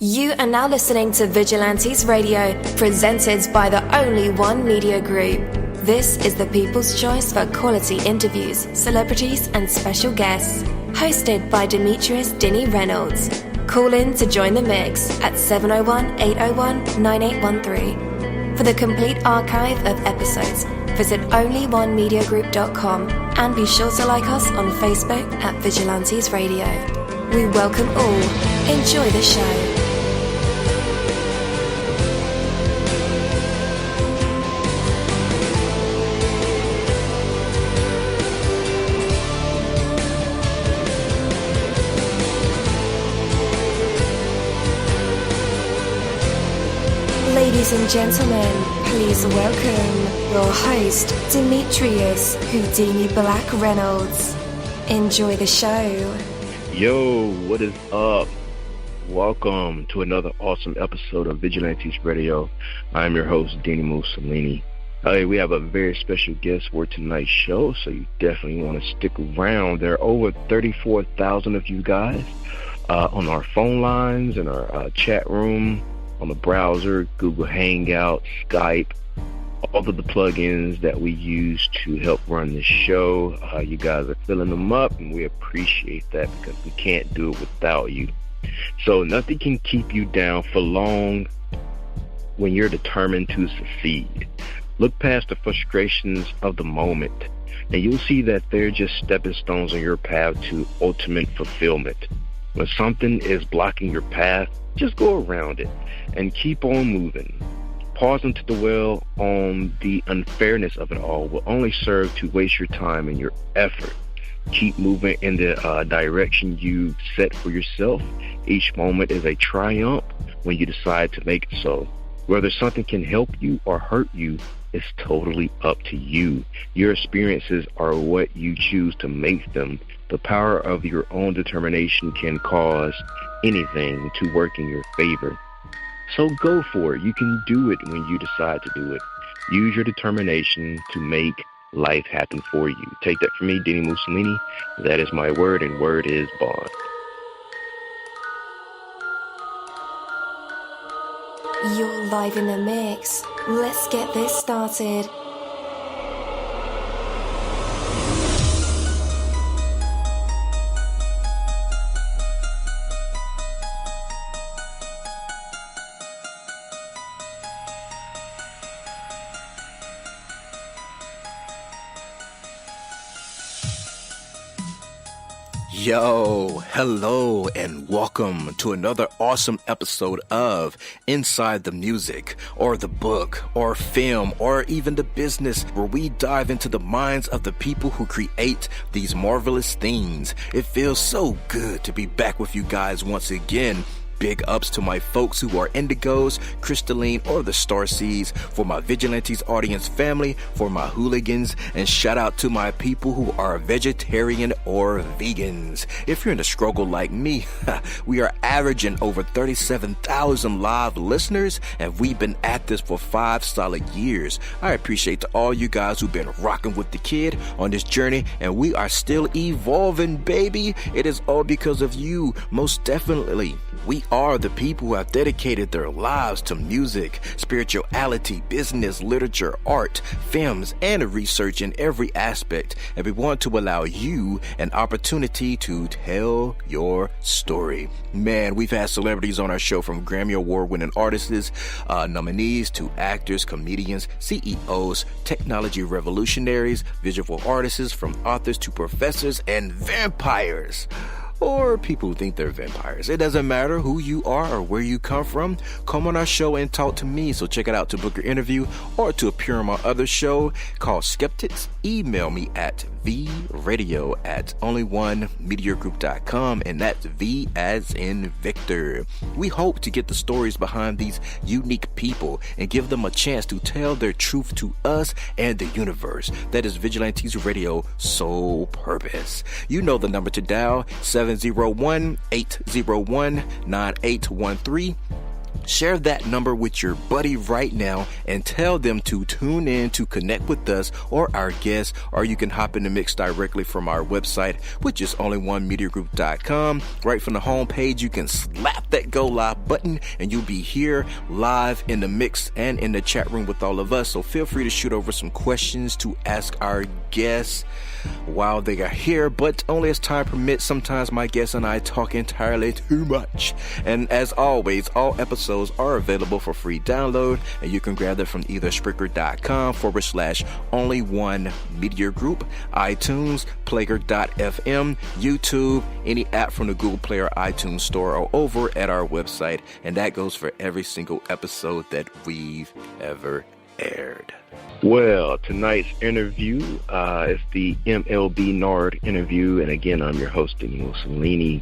You are now listening to Vigilantes Radio, presented by the Only One Media Group. This is the people's choice for quality interviews, celebrities and special guests. Hosted by Demetrius Dinny Reynolds. Call in to join the mix at 701-801-9813. For the complete archive of episodes, visit onlyonemediagroup.com and be sure to like us on Facebook at Vigilantes Radio. We welcome all. Enjoy the show. Ladies and gentlemen, please welcome your host, Demetrius Houdini Black Reynolds. Enjoy the show. Yo, what is up? Welcome to another awesome episode of Vigilantes Radio. I'm your host, dini-mussolini. We have a very special guest for tonight's show, so you definitely want to stick around. There are over 34,000 of you guys on our phone lines, in our chat room, on the browser, Google Hangout, Skype, all of the plugins that we use to help run this show. You guys are filling them up, and we appreciate that because we can't do it without you. So nothing can keep you down for long when you're determined to succeed. Look past the frustrations of the moment, and you'll see that they're just stepping stones on your path to ultimate fulfillment. When something is blocking your path, just go around it and keep on moving. Pausing to dwell on the unfairness of it all will only serve to waste your time and your effort. Keep moving in the direction you set for yourself. Each moment is a triumph when you decide to make it so. Whether something can help you or hurt you is totally up to you. Your experiences are what you choose to make them. The power of your own determination can cause anything to work in your favor. So go for it. You can do it when you decide to do it. Use your determination to make life happen for you. Take that from me, dini-mussolini. That is my word, and word is bond. You're live in the mix. Let's get this started. Yo, hello, and welcome to another awesome episode of Inside the Music, or the book, or film, or even the business, where we dive into the minds of the people who create these marvelous things. It feels so good to be back with you guys once again. Big ups to my folks who are indigos, crystalline, or the starseeds, for my Vigilantes audience family, for my hooligans, and shout out to my people who are vegetarian or vegans. If you're in a struggle like me, we are averaging over 37,000 live listeners, and we've been at this for 5 solid years. I appreciate to all you guys who've been rocking with the kid on this journey, and we are still evolving, baby. It is all because of you, most definitely. We are the people who have dedicated their lives to music, spirituality, business, literature, art, films, and research in every aspect. And we want to allow you an opportunity to tell your story. Man, we've had celebrities on our show, from Grammy Award-winning artists, nominees, to actors, comedians, CEOs, technology revolutionaries, visual artists, from authors to professors, and vampires. Or people who think they're vampires. It doesn't matter who you are or where you come from. Come on our show and talk to me. So check it out to book your interview or to appear on my other show called Skeptics. Email me at vradio@onlyonemediagroup.com, and that's V as in Victor. We hope to get the stories behind these unique people and give them a chance to tell their truth to us and the universe. That is Vigilantes Radio sole purpose. You know the number to dial, 701-801-9813. Share that number with your buddy right now and tell them to tune in to connect with us or our guests, or you can hop in the mix directly from our website, which is onlyonemediagroup.com. Right from the homepage, you can slap that go live button and you'll be here live in the mix and in the chat room with all of us. So feel free to shoot over some questions to ask our guests while they are here, but only as time permits. Sometimes my guests and I talk entirely too much. And as always, all episodes are available for free download, and you can grab them from either Spreaker.com/only one media group, iTunes, Player.fm, YouTube, any app from the Google Play or iTunes Store, or over at our website. And that goes for every single episode that we've ever aired. Well, tonight's interview is the MLB Nard Interview, and again, I'm your host, dini-mussolini.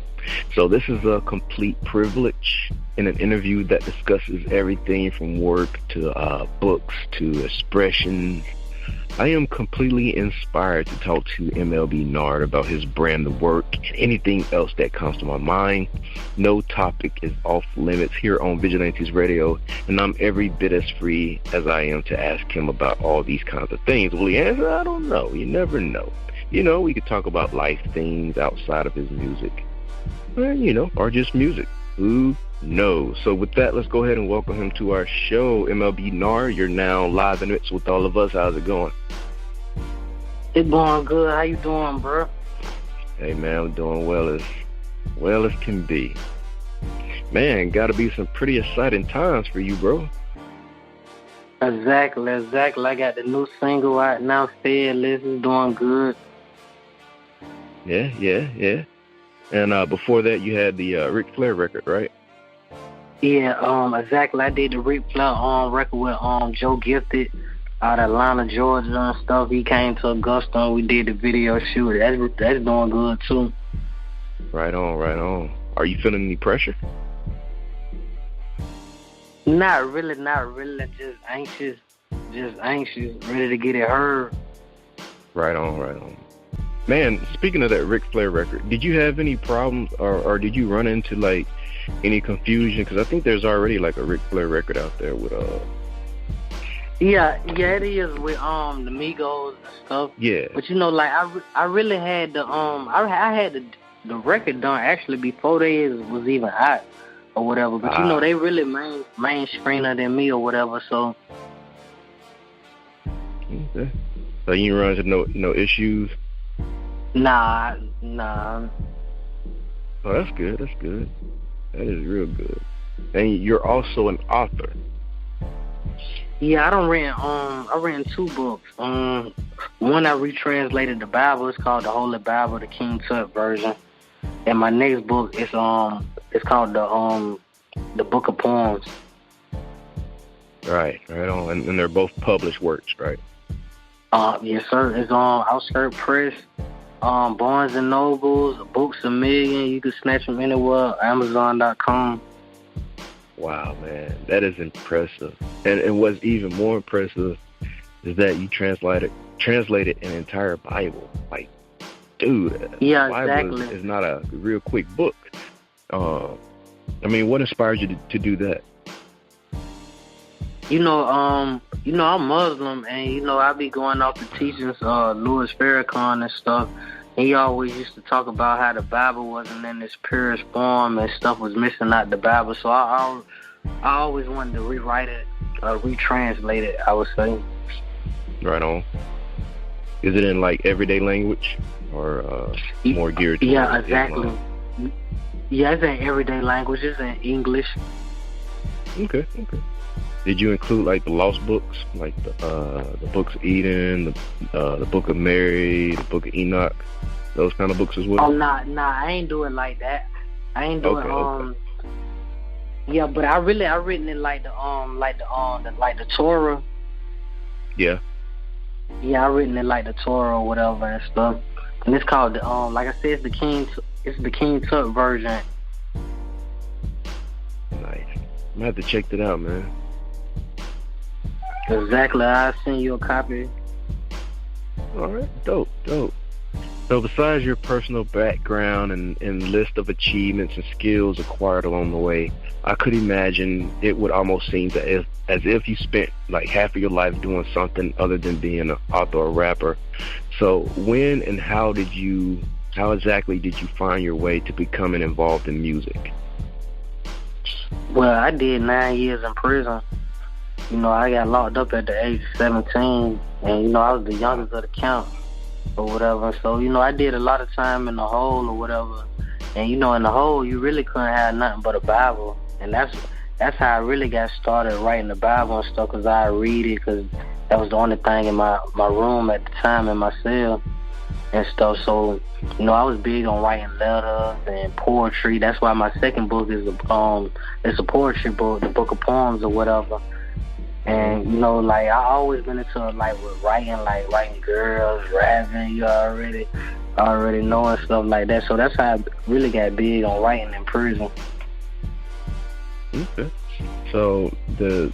So this is a complete privilege in an interview that discusses everything from work to books to expressions. I am completely inspired to talk to MLB Nard about his brand of work and anything else that comes to my mind. No topic is off limits here on Vigilantes Radio, and I'm every bit as free as I am to ask him about all these kinds of things. Will he answer? I don't know. You never know. You know, we could talk about life things outside of his music, or just music. Who knows? So with that, let's go ahead and welcome him to our show. MLB Nard, you're now live in it with all of us. How's it going? It's going good. How you doing, bro? Hey, man, I'm doing well as can be. Man, gotta be some pretty exciting times for you, bro. Exactly. I got the new single out now, Fearless. It's doing good. Yeah. And before that, you had the Ric Flair record, right? Yeah, exactly. I did the Ric Flair record with Joe Gifted out of Atlanta, Georgia and stuff. He came to Augusta and we did the video shoot. That's doing good too. Right on. Are you feeling any pressure? Not really. Just anxious, ready to get it heard. Right on. Man, speaking of that Ric Flair record, did you have any problems or did you run into like any confusion? Because I think there's already like a Ric Flair record out there with Yeah, it is with the Migos and stuff. Yeah. But like I really had the I had the record done actually before they was even out or whatever. But they really mainstreamer than me or whatever. So. Okay. So you run into no issues. Nah. Oh, that's good. That is real good. And you're also an author. Yeah, I ran two books. One I retranslated the Bible. It's called the Holy Bible, the king-tut-version. And my next book is it's called the Book of Poems. Right on. And they're both published works, right? Yes, sir. It's on Outskirt Press, Barnes and Nobles, Books A Million. You can snatch them anywhere. Amazon.com. Wow, man, that is impressive. And what's even more impressive is that you translated an entire Bible. Like, dude, yeah, Bible exactly. is not a real quick book. I mean, what inspired you to do that? I'm Muslim, and I be going off the teachings of Louis Farrakhan and stuff. And he always used to talk about how the Bible wasn't in its purest form and stuff was missing out the Bible. So I always wanted to rewrite it, retranslate it, I would say. Right on. Is it in like everyday language or more geared towards Yeah, exactly. Islam? Yeah, it's in everyday language. It's in English. Okay. Did you include like the lost books, like the books of Eden, the book of Mary, the book of Enoch, those kind of books as well? Oh, nah, I ain't do it like that. I ain't do it. Okay. Yeah, but I written it like the Torah. Yeah. Yeah, I written it like the Torah or whatever and stuff. And it's called like I said, it's the king-tut-version. Nice. I'm gonna have to check that out, man. Exactly. I'll send you a copy. All right. Dope. So So besides your personal background and list of achievements and skills acquired along the way, I could imagine it would almost seem as if you spent like half of your life doing something other than being an author or rapper. So when and how exactly did you find your way to becoming involved in music? Well, I did 9 years in prison. I got locked up at the age of 17, and, I was the youngest of the count or whatever. So, I did a lot of time in the hole or whatever. And, in the hole, you really couldn't have nothing but a Bible. And that's how I really got started writing the Bible and stuff, because I read it, because that was the only thing in my room at the time, in my cell and stuff. So, I was big on writing letters and poetry. That's why my second book is it's a poetry book, the book of poems or whatever. And, I always been into, with writing girls, rapping, you already knowing stuff like that. So that's how I really got big on writing in prison. Okay. So the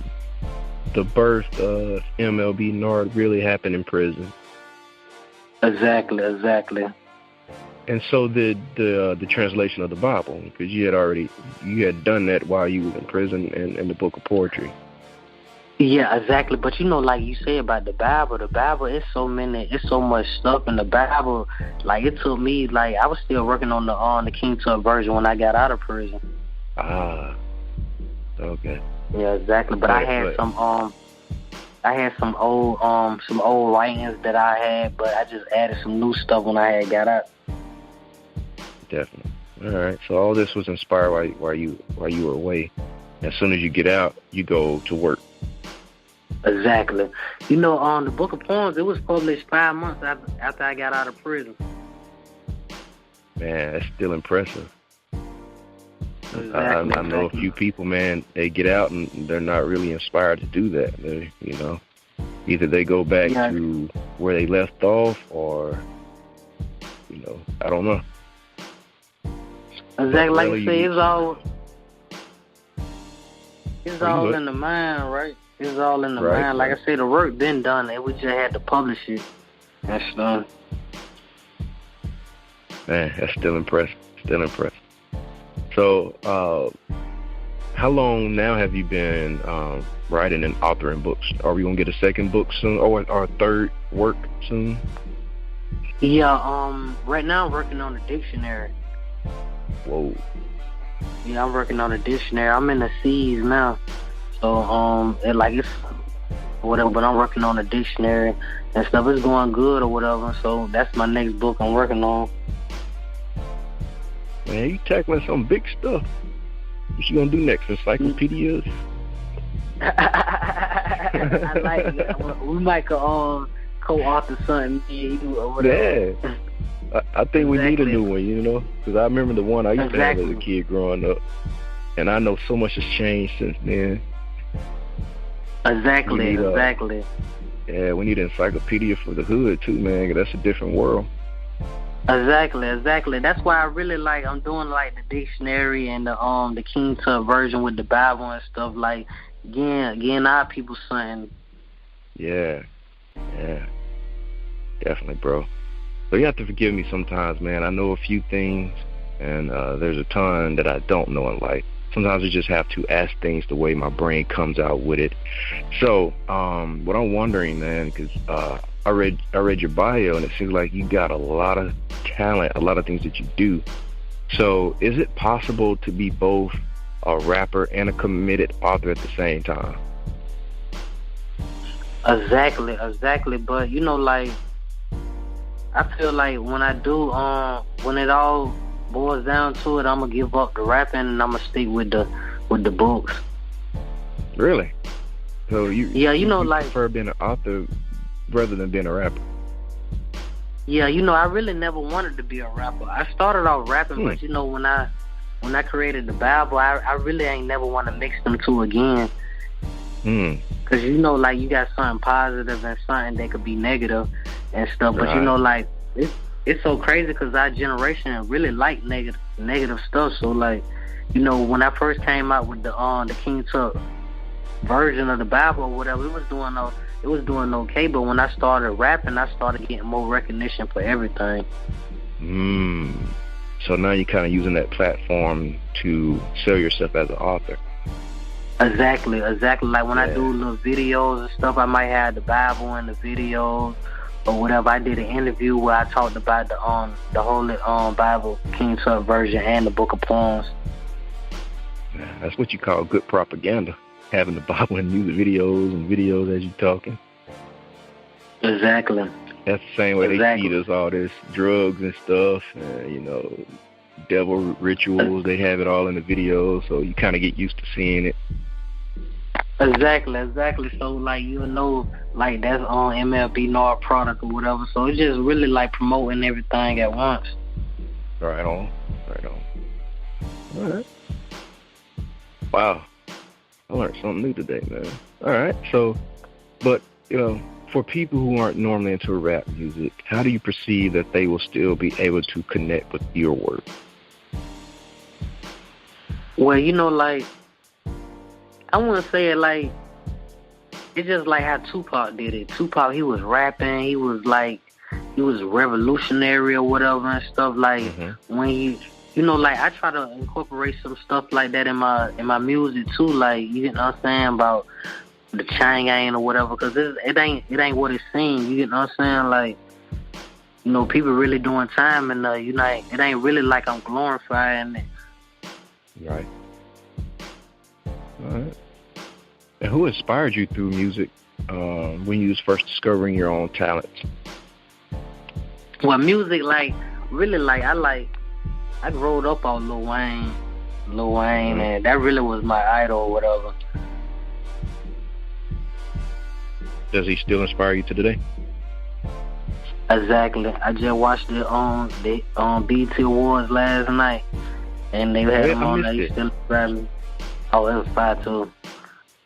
birth of MLB Nard really happened in prison. Exactly. And so did the translation of the Bible, because you had done that while you were in prison and the book of poetry. Yeah, exactly. But like you say about the Bible, it's so much stuff in the Bible. Like, it took me, I was still working on the king-tut-version when I got out of prison. Ah, okay. Yeah, exactly. But I had some old writings that I had, but I just added some new stuff when I had got out. Definitely. All right. So all this was inspired while you were away. As soon as you get out, you go to work. Exactly. The Book of Poems, it was published 5 months after I got out of prison. Man, that's still impressive. Exactly. I know a few people, man, they get out and they're not really inspired to do that. They, either they go back to where they left off, or, I don't know. Exactly. Like you say, it's all in the mind, right? It's all in the mind. Like I said, the work been done, and we just had to publish it. That's done. Man, that's still impressive. So, how long now have you been writing and authoring books? Are we gonna get a second book soon, or a third work soon? Yeah. Right now I'm working on a dictionary. Whoa. Yeah, I'm working on a dictionary. I'm in the C's now. So, it's whatever, but I'm working on a dictionary and stuff. It's going good or whatever. So that's my next book I'm working on. Man, you tackling some big stuff. What you gonna do next? Encyclopedias? I like it. We might co-author something, me and you or whatever. Yeah. I think we need a new one, because I remember the one I used to have as a kid growing up. And I know so much has changed since then. Exactly. Yeah, we need an encyclopedia for the hood too, man, 'cause that's a different world. Exactly. That's why I really I'm doing the dictionary and the king-tut-version with the Bible and stuff, getting our people something. Yeah. Definitely, bro. So you have to forgive me sometimes, man. I know a few things, and there's a ton that I don't know in life. Sometimes I just have to ask things the way my brain comes out with it. So, what I'm wondering, man, because I read your bio, and it seems like you got a lot of talent, a lot of things that you do. So, is it possible to be both a rapper and a committed author at the same time? Exactly. But I feel like when I do, when it all boils down to it, I'm gonna give up the rapping and I'm gonna stick with the books. Really? So you prefer being an author rather than being a rapper? Yeah, I really never wanted to be a rapper. I started off rapping, but when I created the Bible, I really ain't never want to mix them two again. Cause you got something positive and something that could be negative and stuff. But it's so crazy because our generation really like negative stuff. So when I first came out with the king-tut version of the Bible or whatever, it was doing it was doing okay. But when I started rapping, I started getting more recognition for everything. So now you're kind of using that platform to sell yourself as an author. Exactly. Like when I do little videos and stuff, I might have the Bible in the videos or whatever. I did an interview where I talked about the Holy Bible, king-tut-version, and the Book of Poems. That's what you call good propaganda, having the Bible in music videos as you're talking. Exactly. That's the same way they feed us all this drugs and stuff, devil rituals. They have it all in the videos, so you kind of get used to seeing it. Exactly. So, like, like, that's on MLB Nard product or whatever. So it's just really, like, promoting everything at once. Right on. All right. Wow. I learned something new today, man. All right. So, but, for people who aren't normally into rap music, how do you perceive that they will still be able to connect with your work? Well, like, I want to say it like, it's just like how Tupac did it. Tupac, he was rapping, he was revolutionary or whatever and stuff. Like, when he, like, I try to incorporate some stuff like that in my music too. Like, you know what I'm saying, about the chain or whatever, because it ain't what it seems. You know what I'm saying? Like, people really doing time, and it ain't really like I'm glorifying it. Right. All right. And who inspired you through music when you was first discovering your own talents? Well, music, like, really, like, I grew up on Lil Wayne, and that really was my idol or whatever. Does he still inspire you to today? Exactly. I just watched the BET Awards last night, and they had him on there. He still inspired me. Oh, it was fire too.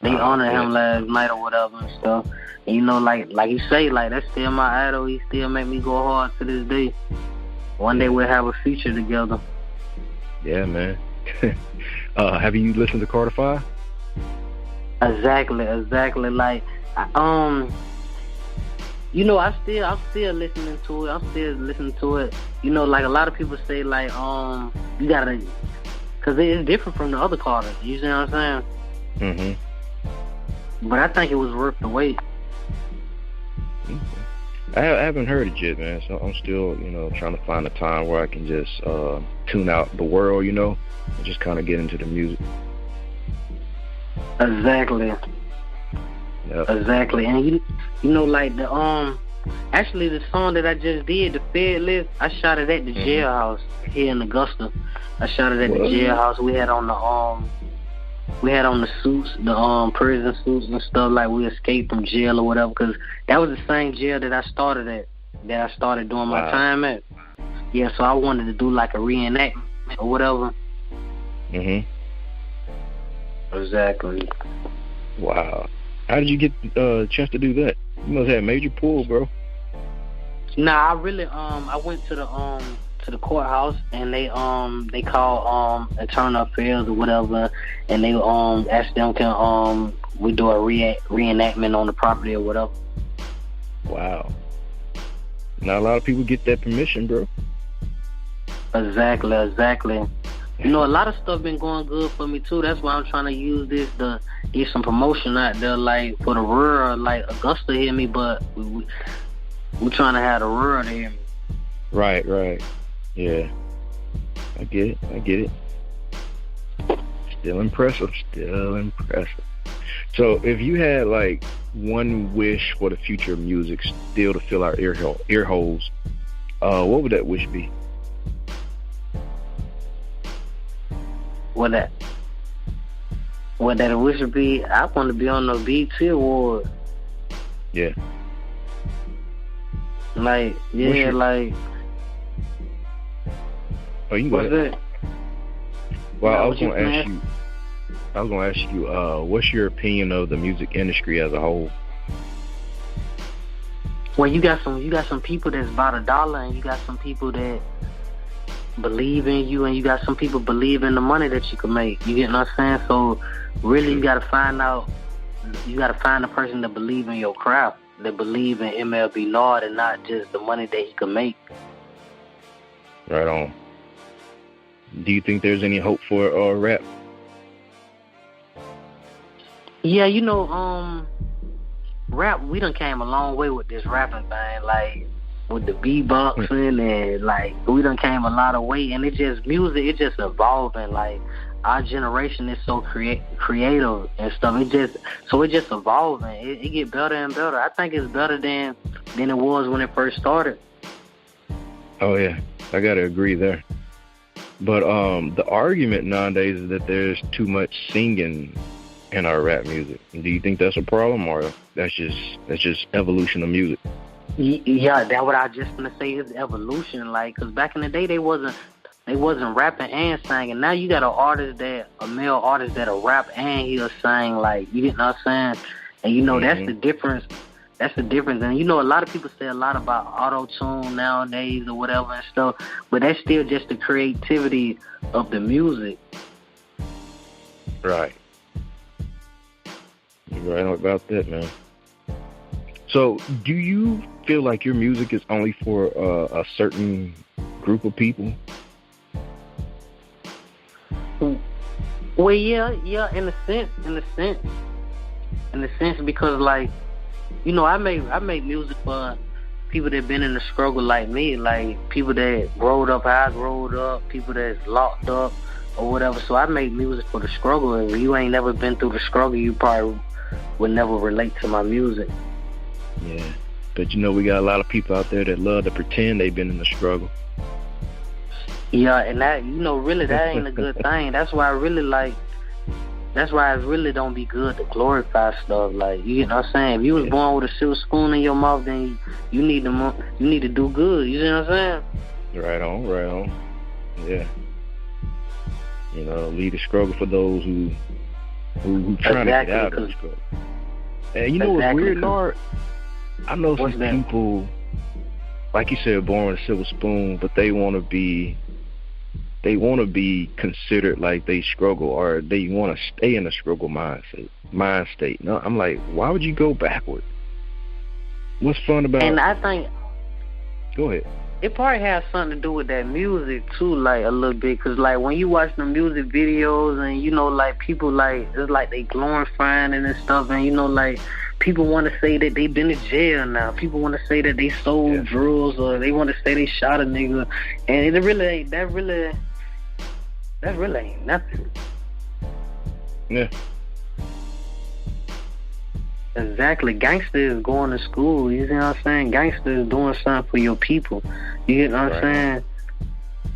They honored him last night or whatever and stuff. And like you say, like, that's still my idol. He still make me go hard to this day. One day we'll have a feature together. Yeah, man. Have you listened to Carter 5? Exactly. Like, I'm still listening to it. Like, a lot of people say, like, you gotta, because it's different from the other Carters. You see what I'm saying? But I think it was worth the wait. I haven't heard it yet, man. So I'm still, trying to find a time where I can just tune out the world, and just kind of get into the music. Exactly. Yep. Exactly. And like actually the song that I just did, the Fed List, I shot it at the jailhouse here in Augusta. I shot it at the jailhouse. We had on the suits, the prison suits and stuff, like we escaped from jail or whatever, because that was the same jail that I started doing my time at. Yeah, so I wanted to do like a reenactment or whatever. Exactly. Wow. How did you get a chance to do that? You must have major pull, bro. Nah, I really I went to the courthouse, and they called internal affairs or whatever, and they asked them, can we do a reenactment on the property or whatever. Wow. Not a lot of people get that permission, bro. Exactly. A lot of stuff been going good for me too. That's why I'm trying to use this to get some promotion out there, like for the rural, like Augusta hear me, but we're trying to have the rural to hear me. Right. Yeah. I get it. Still impressive. So if you had like one wish for the future of music still to fill our ear holes, what would that wish be? What that wish would be? I want to be on the BET Award. Yeah. Like, yeah, like. Oh, you can go ahead. What's that? Well, I was gonna ask you, what's your opinion of the music industry as a whole? Well, you got some people that's about $1, and you got some people that believe in you, and you got some people believe in the money that you can make. You get what I'm saying? So really, you got to find out you gotta find a person that believe in your craft, that believe in MLB Nard and not just the money that he can make. Right on. Do you think there's any hope for rap? Yeah, you know, rap, we done came a long way with this rapping thing, like with the beatboxing and like we done came a lot of way, and music, it just evolving. Like our generation is so creative and stuff. It's just evolving. It get better and better. I think it's better than it was when it first started. Oh yeah, I gotta agree there. But the argument nowadays is that there's too much singing in our rap music. Do you think that's a problem, or that's just evolution of music? Yeah, that's what I just gonna say is evolution. Like, cause back in the day they wasn't rapping and singing. Now you got a male artist that'll rap and he'll sing. Like, you get what I'm saying? And you know that's the difference. That's the difference. And you know, a lot of people say a lot about auto-tune nowadays or whatever and stuff, but that's still just the creativity of the music. Right. You're right about that, man. So, do you feel like your music is only for a certain group of people? Well, yeah, in a sense, because like, you know, I make music for people that been in the struggle like me, like people that growed up how I growed up, people that's locked up or whatever. So I make music for the struggle. And if you ain't never been through the struggle, you probably would never relate to my music. Yeah, but you know, we got a lot of people out there that love to pretend they've been in the struggle. Yeah, and that, you know, really that ain't a good thing. That's why I really don't be good to glorify stuff. Like, you know what I'm saying? If you was born with a silver spoon in your mouth, then you need to do good. You know what I'm saying? Right on. Yeah. You know, lead the struggle for those who trying to get out of the struggle. And you know what's weird, Nard? I know some people, like you said, born with a silver spoon, but they want to be considered like they struggle, or they want to stay in a struggle mind state. No, I'm like, why would you go backward? What's fun about? And I think, go ahead. It probably has something to do with that music too, like a little bit, cause like when you watch the music videos and you know, like people like it's like they glorifying it and stuff, and you know, like people want to say that they been in jail now. People want to say that they sold drugs, or they want to say they shot a nigga, and it really ain't. That really ain't nothing. Yeah. Exactly. Gangster is going to school. You see what I'm saying? Gangster is doing something for your people. You get what I'm saying?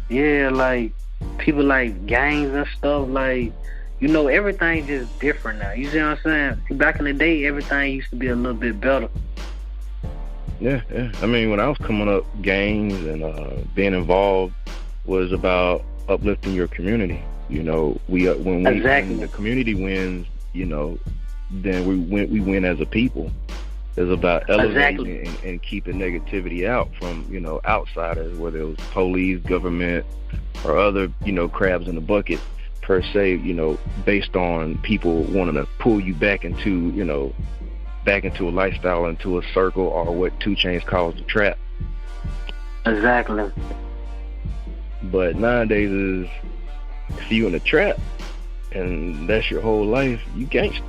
Yeah, like people like gangs and stuff. Like, you know, everything just different now. You see what I'm saying? See, back in the day, everything used to be a little bit better. Yeah. I mean, when I was coming up, gangs and being involved was about uplifting your community. You know, when the community wins, you know, then we win as a people. It's about elevating and keeping negativity out from, you know, outsiders, whether it was police, government, or other, you know, crabs in the bucket per se, you know, based on people wanting to pull you back into a lifestyle, into a circle, or what 2 Chainz calls the trap. Exactly. But nowadays is, if you in a trap and that's your whole life, you gangster.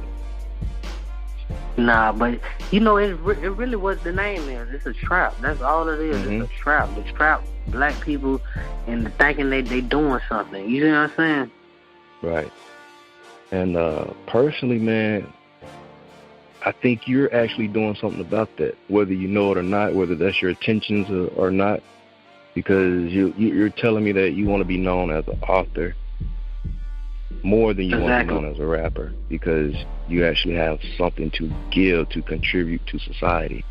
Nah, but you know, it really what the name is. It's a trap. That's all it is. Mm-hmm. It's a trap. The trap black people into thinking they doing something. You see what I'm saying? Right. And personally, man, I think you're actually doing something about that, whether you know it or not, whether that's your intentions or not, because you're telling me that you want to be known as an author more than you want to be known as a rapper, because you actually have something to give, to contribute to society.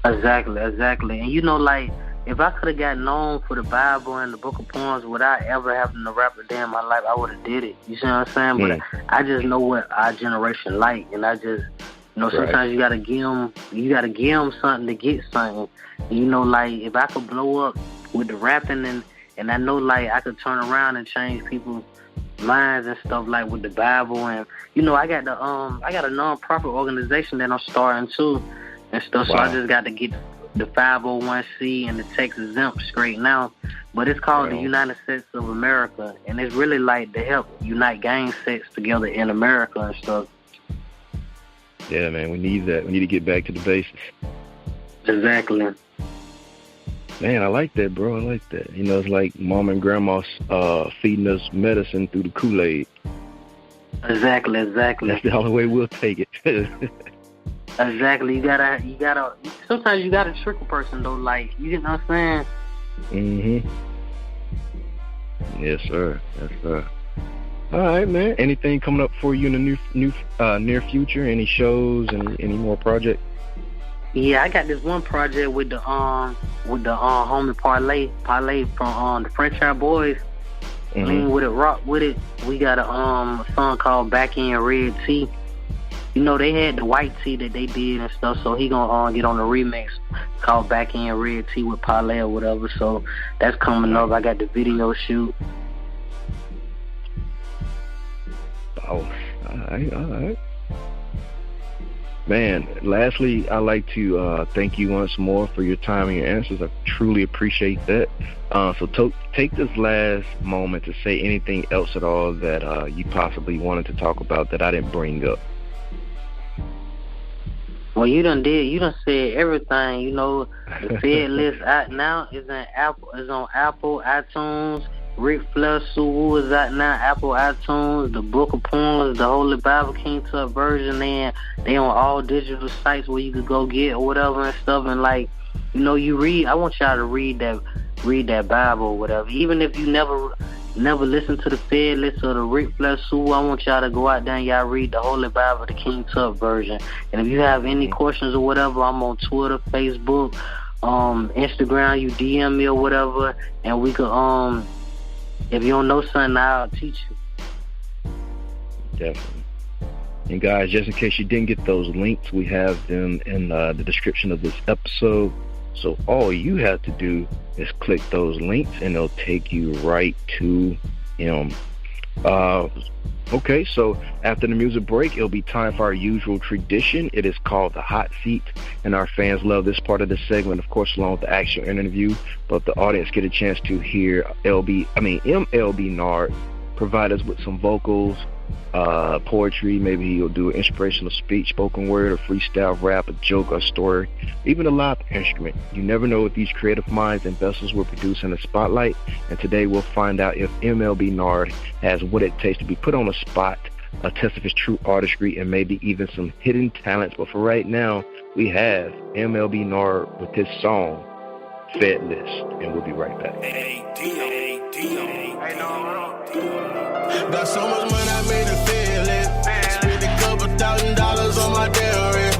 Exactly. And you know, like, if I could have got known for the Bible and the Book of Poems without ever having to rap a day in my life, I would have did it. You see what I'm saying? But I just know what our generation like, and I just, you know, sometimes you gotta give them something to get something. And, you know, like, if I could blow up with the rapping and I know, like, I could turn around and change people's minds and stuff like with the Bible, and I got a non-profit organization that I'm starting too and stuff. Wow. So I just got to get the 501c and the tax exempt straight now, but it's called the United States of America, and it's really like to help unite gang sects together in America and stuff. Yeah, man, we need that. We need to get back to the basics. Exactly. Man, I like that, bro. I like that. It's like mom and grandma feeding us medicine through the Kool-Aid. Exactly. That's the only way we'll take it. Exactly. You gotta. Sometimes you gotta trick a person though. Like, you know what I'm saying? Yes, sir. All right, man. Anything coming up for you in the near future? Any shows? Any more projects? Yeah, I got this one project with the homie Parlay from the Franchise Boys. Lean with it, rock with it. We got a song called Back in Red Tea. They had the white tea that they did and stuff, so he gonna get on the remix called Back in Red Tea with Parlay or whatever. So that's coming up. I got the video shoot. Oh, all right. Man, lastly, I'd like to thank you once more for your time and your answers. I truly appreciate that. So take this last moment to say anything else at all that you possibly wanted to talk about that I didn't bring up. Well, you done said everything. The Fed list out now is on Apple, iTunes. Ric Flair Sue is out now, Apple, iTunes. The Book of Poems, the Holy Bible, king-tut-version, and they on all digital sites where you could go get or whatever and stuff. And you read. I want y'all to read that Bible or whatever. Even if you never listen to the Fed list or the Ric Flair Sue, I want y'all to go out there and y'all read the Holy Bible, the king-tut-version. And if you have any questions or whatever, I'm on Twitter, Facebook, Instagram. You DM me or whatever, and we could if you don't know something, I'll teach you. Definitely. And guys, just in case you didn't get those links, we have them in the description of this episode. So all you have to do is click those links and they'll take you right to him. Okay, so after the music break, it'll be time for our usual tradition. It is called the hot seat, and our fans love this part of the segment, of course, along with the actual interview. But the audience get a chance to hear MLB Nard provide us with some vocals, poetry. Maybe he'll do an inspirational speech, spoken word, or freestyle rap, a joke, or story, even a live instrument. You never know what these creative minds and vessels will produce in the spotlight. And today we'll find out if MLB Nard has what it takes to be put on a spot, a test of his true artistry, and maybe even some hidden talents. But for right now, we have MLB Nard with his song, Fed List, and we'll be right back. Got so much money I made a feel it. Spent $2,000 on my dairy.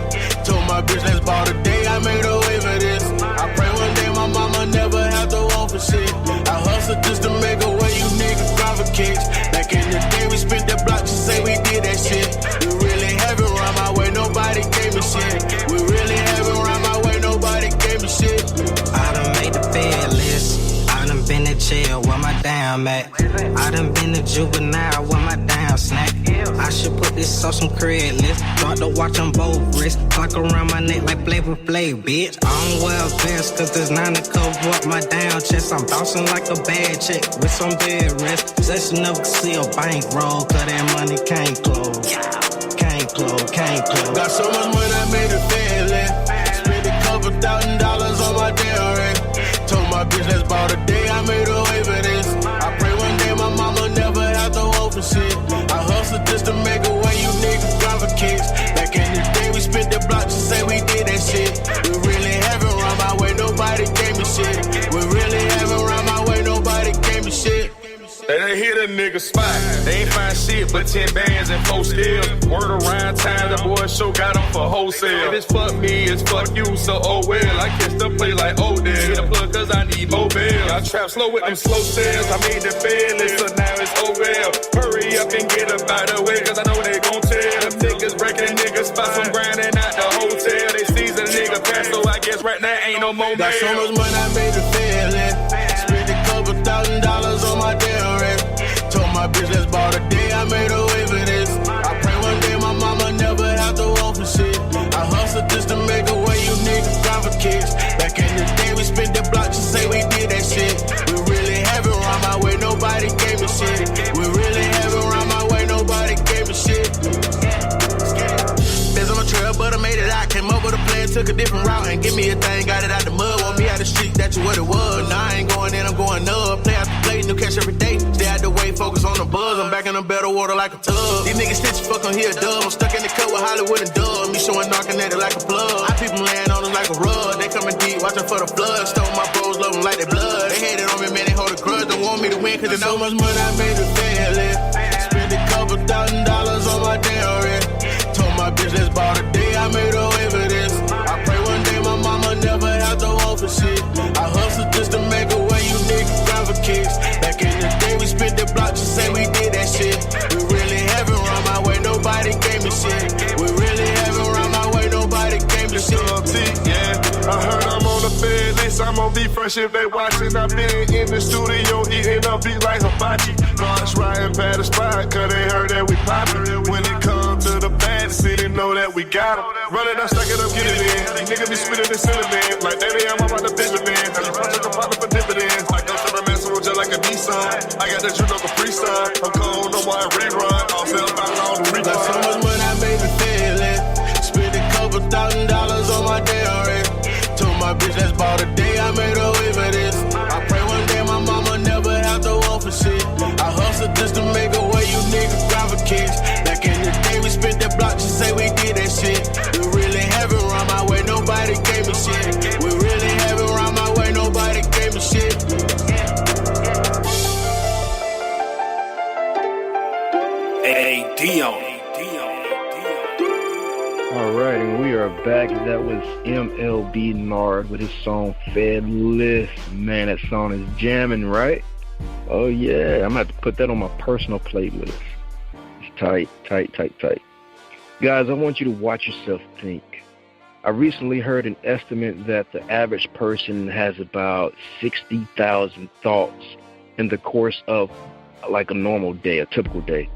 Told my bitch let's ball today, I made a way for this. I pray one day my mama never have to want for shit. I hustle just to make a way, you niggas drive for kicks. Back in the day we spent the block to say we did that shit. We really haven't run my way, nobody gave me shit. We really haven't run my way, nobody gave me shit. I done made the Fed list. I done been in jail, where my down at? I done been a juvenile, where my down snack? I should put this on some Craigslist. Start to watch on both wrists. Clock around my neck like Flavor Flav, bitch. I don't wear a vest, cause there's 9 to cover up my down chest. I'm bouncing like a bad check with some bed rest. Possession of a seal bankroll, cause that money can't close. Can't close. Got so much money I made a feeling. Spent $2,000 on my dairy. Told my bitch let's ball today, I made a way for this. I pray one day my mama never have to open shit. I hustle just to make a way, you niggas drive for kicks. Back in the day we spent the block to say we did that shit. We really haven't run my way, nobody gave me shit. We really haven't run my way, nobody gave me shit. They done hit a nigga spot. They ain't find shit but 10 bands and 4 steals. Word around town, the boy show got them for wholesale. If it's fuck me, it's fuck you, so oh well. I catch the play like Odell. Hit a plug cause I need mobile. I trap slow with them slow sales. I made the Fed list, so now it's Odell. Hurry up and get up out the way, cause I know they gon' tell. Them niggas breaking niggas spots from grinding out the hotel. They season nigga pass, so I guess right now ain't no more Got so much money I made a feeling. Spent $2,000 on my dairy. Told my bitch bitch, let's ball today. I made a way for this. I pray one day my mama never have to walk for shit. I hustle just to make a way, you niggas grind for kicks. Back in the day, we spent the block to say we did that shit. We really haven't run my way, nobody gave me shit. We really haven't run my way, nobody gave me shit. There's on the trail, but I made it out. Came up with a plan, took a different route, and give me a thing, got it out the mud. Want me out the street, that's what it was. Now I ain't going in, I'm going up. Play after play, new cash every day. Stay out the way, focus on the buzz. I'm back in the better water like a tub. These niggas stitch, fuck on here, dub. I'm stuck in the cut with Hollywood and Dub. Me showing knocking at it like a plug. I people laying on us like a rug. They coming deep, watching for the flood. Stole my bros, love them like they blood. They hated on me, man, they hold a grudge. Don't want me to win, cause they know so much money I made it failing. Spent a couple $1,000 on my damn rent. Told my bitch, let's ball today. I made a way for this. I pray one day my mama never have to walk for shit. I hustle just to make a way, you niggas grind for kicks. Back in the day, we spent the block to say we did that shit. We really haven't run my way, nobody gave me shit. We really haven't run my way, nobody gave me shit. Yeah, I heard I'm on the fed list. I'm on be fresh if they watching. I've been in the studio eating up beat like hibachi. Guards riding past the spot, cause they heard that we poppin'. When it comes to the bad city, know that we got 'em. Run it up, stack it up, get it in. Niggas be spitting the cylinder. Like, baby, I'm about to Benjamin. Have you punching the partner for dividends? Like, I'm a man, so just like a Nissan. I got that drip up a freestyle. I'm cold, no more rerun. I'll sell $5 to Got so much money, I made me feeling. Spent a couple $1,000 on my damn rent. Told my bitch, let's ball today. I made a way for this. I pray one day my mama never have to walk for shit. I hustle just to make a way, you niggas grind for kicks. Back in the day, we spent the block to say we did that shit. We really haven't run my way, nobody gave me shit. We really haven't run my way, nobody gave me shit. Hey, Dion. All right, and we are back. That was MLB Nard with his song Fedless. Man, that song is jamming, right? Oh, yeah. I'm going to have to put that on my personal playlist. It's tight. Guys, I want you to watch yourself think. I recently heard an estimate that the average person has about 60,000 thoughts in the course of like a normal day, a typical day.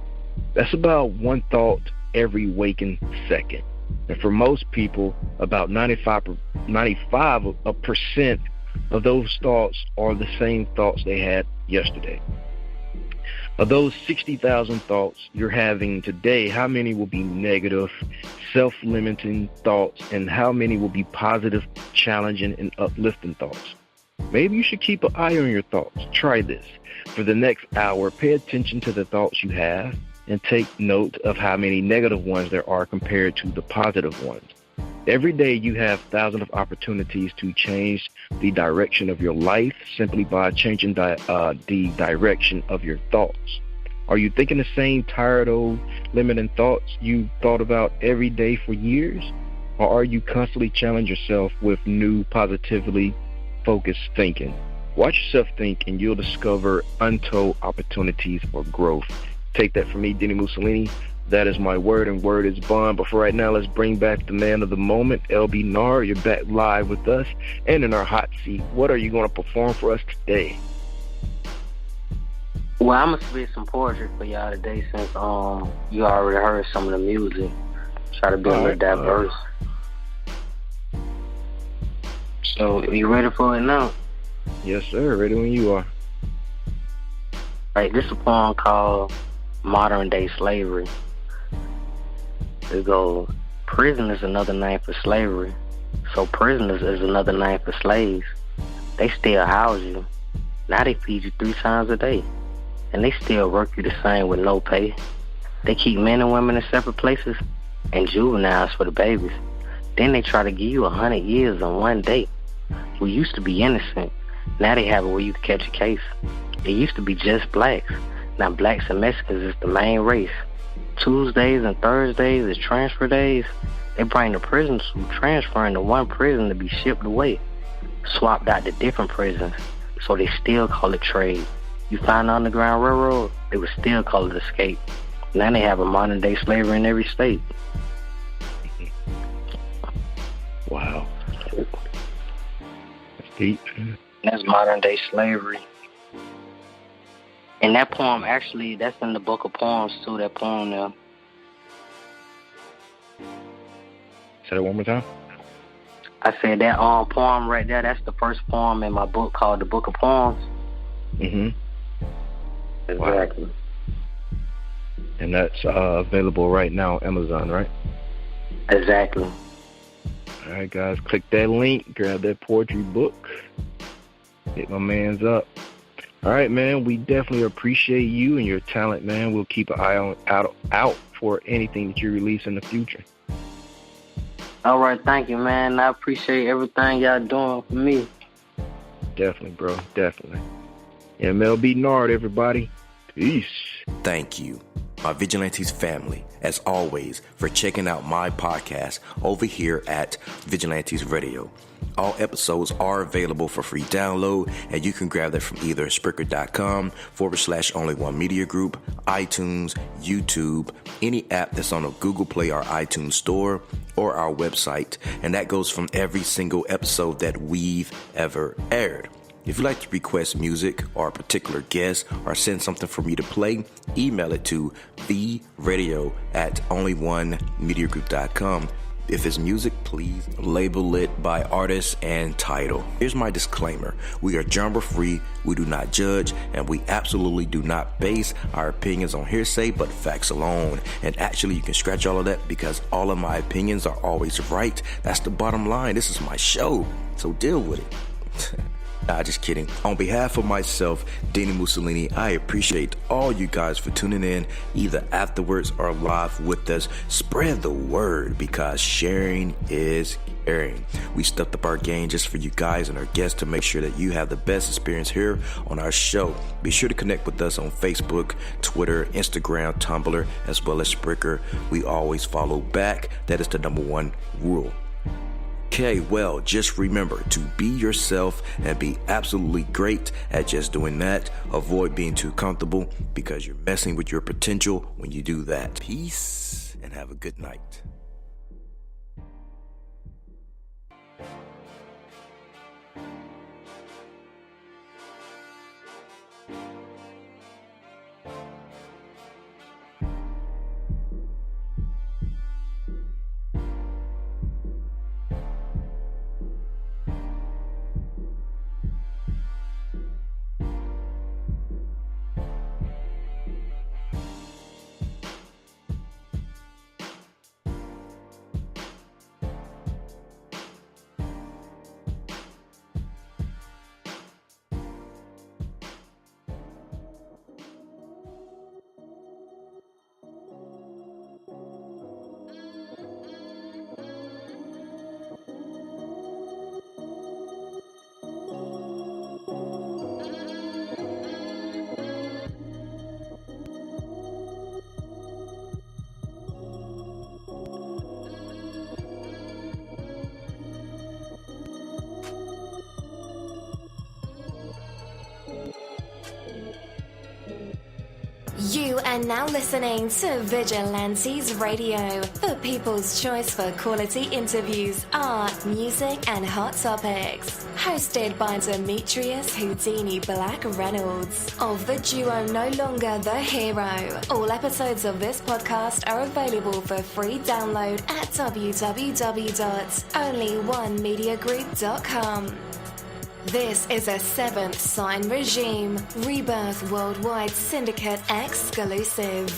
That's about one thought every waking second. And for most people, about 95% of those thoughts are the same thoughts they had yesterday. Of those 60,000 thoughts you're having today, how many will be negative, self-limiting thoughts, and how many will be positive, challenging, and uplifting thoughts? Maybe you should keep an eye on your thoughts. Try this. For the next hour, pay attention to the thoughts you have and take note of how many negative ones there are compared to the positive ones. Every day you have thousands of opportunities to change the direction of your life simply by changing the direction of your thoughts. Are you thinking the same tired old limiting thoughts you thought about every day for years? Or are you constantly challenging yourself with new positively focused thinking? Watch yourself think and you'll discover untold opportunities for growth. Take that from me, dini-mussolini. That is my word, and word is bond. But for right now, let's bring back the man of the moment, LB Nard. You're back live with us and in our hot seat. What are you going to perform for us today? Well, I'm going to spit some poetry for y'all today since you already heard some of the music. Try to be a little diverse. So, are you ready for it now? Yes, sir. Ready when you are. Right, this is a poem called Modern Day Slavery. It goes, prison is another name for slavery, so prisoners is another name for slaves. They still house you. Now they feed you 3 times a day, and they still work you the same with no pay. They keep men and women in separate places and juveniles for the babies. Then they try to give you 100 years on one day. We used to be innocent. Now they have it where you can catch a case. It used to be just blacks. Now blacks and Mexicans is the main race. Tuesdays and Thursdays is transfer days. They bring the prisoners who transfer into one prison to be shipped away, swapped out to different prisons, so they still call it trade. You find the Underground Railroad, they would still call it escape. Now they have a modern day slavery in every state. Wow. That's deep. That's modern day slavery. And that poem, actually, that's in the book of poems, too, that poem there. Say that one more time. I said that poem right there, that's the first poem in my book called the Book of Poems. Mm-hmm. Exactly. Wow. And that's available right now on Amazon, right? Exactly. All right, guys, click that link, grab that poetry book, hit my man's up. All right, man, we definitely appreciate you and your talent, man. We'll keep an eye out for anything that you release in the future. All right, thank you, man. I appreciate everything y'all doing for me. Definitely, bro, definitely. MLB Nard, everybody. Peace. Thank you, my Vigilantes family, as always, for checking out my podcast over here at Vigilantes Radio. All episodes are available for free download, and you can grab that from either Spreaker.com/only1media group, iTunes, YouTube, any app that's on a Google Play or iTunes store, or our website. And that goes from every single episode that we've ever aired. If you'd like to request music or a particular guest or send something for me to play, email it to theradio@only1mediagroup.com. If it's music, please label it by artist and title. Here's my disclaimer. We are genre free, we do not judge, and we absolutely do not base our opinions on hearsay, but facts alone. And actually, you can scratch all of that because all of my opinions are always right. That's the bottom line. This is my show, so deal with it. Nah, just kidding. On behalf of myself, Dini-Mussolini, I appreciate all you guys for tuning in, either afterwards or live with us. Spread the word because sharing is caring. We stepped up our game just for you guys and our guests to make sure that you have the best experience here on our show. Be sure to connect with us on Facebook, Twitter, Instagram, Tumblr, as well as Spreaker. We always follow back. That is the #1 rule. Okay, well, just remember to be yourself and be absolutely great at just doing that. Avoid being too comfortable because you're messing with your potential when you do that. Peace and have a good night. You are now listening to Vigilantes Radio, the people's choice for quality interviews, art, music, and hot topics. Hosted by Demetrius Houdini Black Reynolds of the duo No Longer the Hero. All episodes of this podcast are available for free download at www.onlyonemediagroup.com. This is a Seventh Sign Regime Rebirth Worldwide Syndicate exclusive.